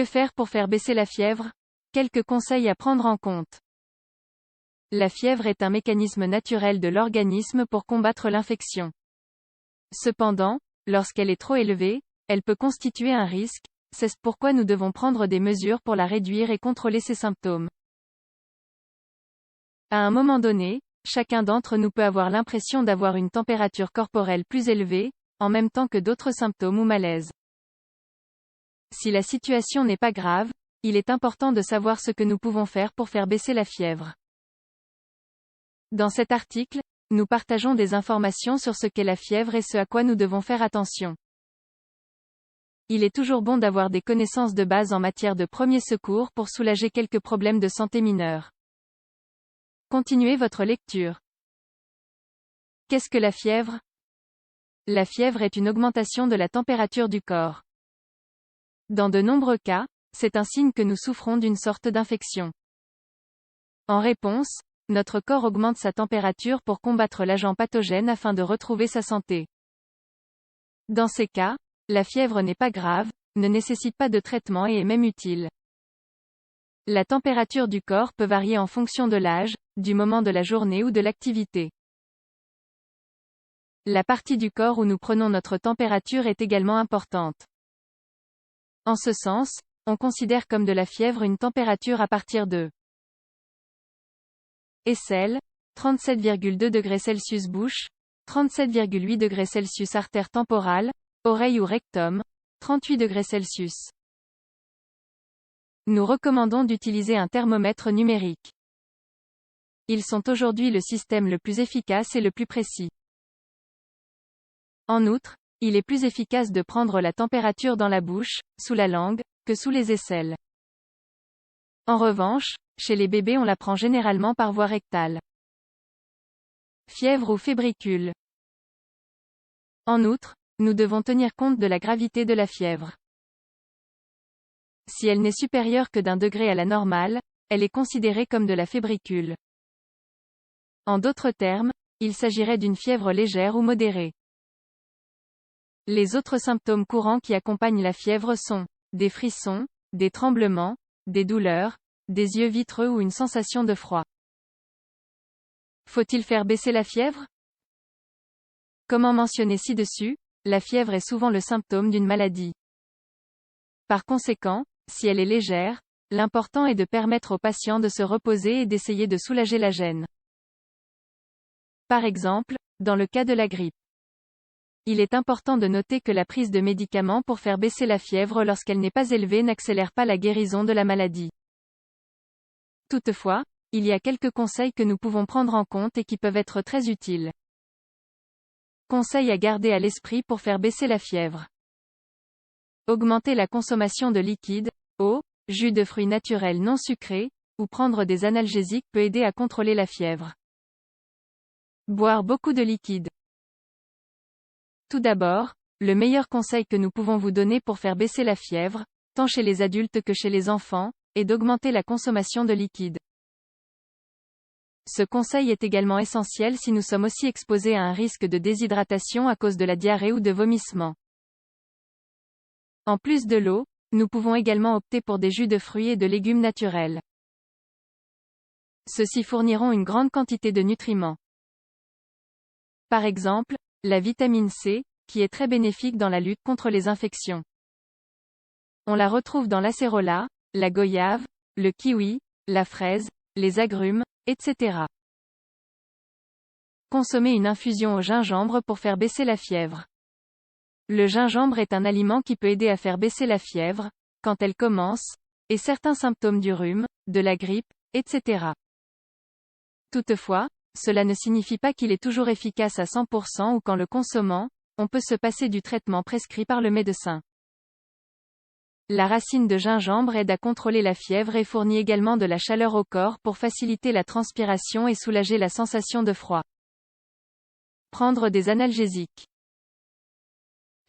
Que faire pour faire baisser la fièvre? Quelques conseils à prendre en compte. La fièvre est un mécanisme naturel de l'organisme pour combattre l'infection. Cependant, lorsqu'elle est trop élevée, elle peut constituer un risque, c'est pourquoi nous devons prendre des mesures pour la réduire et contrôler ses symptômes. À un moment donné, chacun d'entre nous peut avoir l'impression d'avoir une température corporelle plus élevée, en même temps que d'autres symptômes ou malaises. Si la situation n'est pas grave, il est important de savoir ce que nous pouvons faire pour faire baisser la fièvre. Dans cet article, nous partageons des informations sur ce qu'est la fièvre et ce à quoi nous devons faire attention. Il est toujours bon d'avoir des connaissances de base en matière de premiers secours pour soulager quelques problèmes de santé mineurs. Continuez votre lecture. Qu'est-ce que la fièvre? La fièvre est une augmentation de la température du corps. Dans de nombreux cas, c'est un signe que nous souffrons d'une sorte d'infection. En réponse, notre corps augmente sa température pour combattre l'agent pathogène afin de retrouver sa santé. Dans ces cas, la fièvre n'est pas grave, ne nécessite pas de traitement et est même utile. La température du corps peut varier en fonction de l'âge, du moment de la journée ou de l'activité. La partie du corps où nous prenons notre température est également importante. En ce sens, on considère comme de la fièvre une température à partir de aisselle, 37,2 degrés Celsius bouche, 37,8 degrés Celsius artère temporale, oreille ou rectum, 38 degrés Celsius. Nous recommandons d'utiliser un thermomètre numérique. Ils sont aujourd'hui le système le plus efficace et le plus précis. En outre, il est plus efficace de prendre la température dans la bouche, sous la langue, que sous les aisselles. En revanche, chez les bébés on la prend généralement par voie rectale. Fièvre ou fébricule. En outre, nous devons tenir compte de la gravité de la fièvre. Si elle n'est supérieure que d'1 degré à la normale, elle est considérée comme de la fébricule. En d'autres termes, il s'agirait d'une fièvre légère ou modérée. Les autres symptômes courants qui accompagnent la fièvre sont des frissons, des tremblements, des douleurs, des yeux vitreux ou une sensation de froid. Faut-il faire baisser la fièvre? Comme mentionné ci-dessus, la fièvre est souvent le symptôme d'une maladie. Par conséquent, si elle est légère, l'important est de permettre au patient de se reposer et d'essayer de soulager la gêne. Par exemple, dans le cas de la grippe. Il est important de noter que la prise de médicaments pour faire baisser la fièvre lorsqu'elle n'est pas élevée n'accélère pas la guérison de la maladie. Toutefois, il y a quelques conseils que nous pouvons prendre en compte et qui peuvent être très utiles. Conseils à garder à l'esprit pour faire baisser la fièvre. Augmenter la consommation de liquides, eau, jus de fruits naturels non sucrés, ou prendre des analgésiques peut aider à contrôler la fièvre. Boire beaucoup de liquides. Tout d'abord, le meilleur conseil que nous pouvons vous donner pour faire baisser la fièvre, tant chez les adultes que chez les enfants, est d'augmenter la consommation de liquides. Ce conseil est également essentiel si nous sommes aussi exposés à un risque de déshydratation à cause de la diarrhée ou de vomissements. En plus de l'eau, nous pouvons également opter pour des jus de fruits et de légumes naturels. Ceux-ci fourniront une grande quantité de nutriments. Par exemple, la vitamine C, qui est très bénéfique dans la lutte contre les infections. On la retrouve dans l'acérola, la goyave, le kiwi, la fraise, les agrumes, etc. Consommer une infusion au gingembre pour faire baisser la fièvre. Le gingembre est un aliment qui peut aider à faire baisser la fièvre, quand elle commence, et certains symptômes du rhume, de la grippe, etc. Toutefois, cela ne signifie pas qu'il est toujours efficace à 100% ou qu'en le consommant, on peut se passer du traitement prescrit par le médecin. La racine de gingembre aide à contrôler la fièvre et fournit également de la chaleur au corps pour faciliter la transpiration et soulager la sensation de froid. Prendre des analgésiques.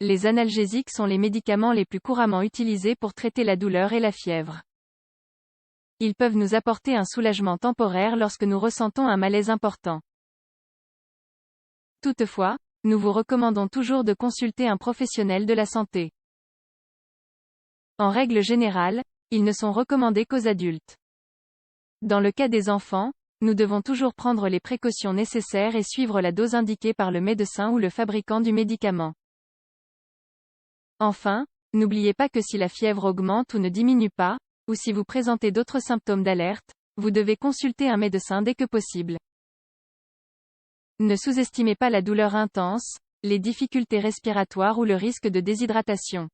Les analgésiques sont les médicaments les plus couramment utilisés pour traiter la douleur et la fièvre. Ils peuvent nous apporter un soulagement temporaire lorsque nous ressentons un malaise important. Toutefois, nous vous recommandons toujours de consulter un professionnel de la santé. En règle générale, ils ne sont recommandés qu'aux adultes. Dans le cas des enfants, nous devons toujours prendre les précautions nécessaires et suivre la dose indiquée par le médecin ou le fabricant du médicament. Enfin, n'oubliez pas que si la fièvre augmente ou ne diminue pas, ou si vous présentez d'autres symptômes d'alerte, vous devez consulter un médecin dès que possible. Ne sous-estimez pas la douleur intense, les difficultés respiratoires ou le risque de déshydratation.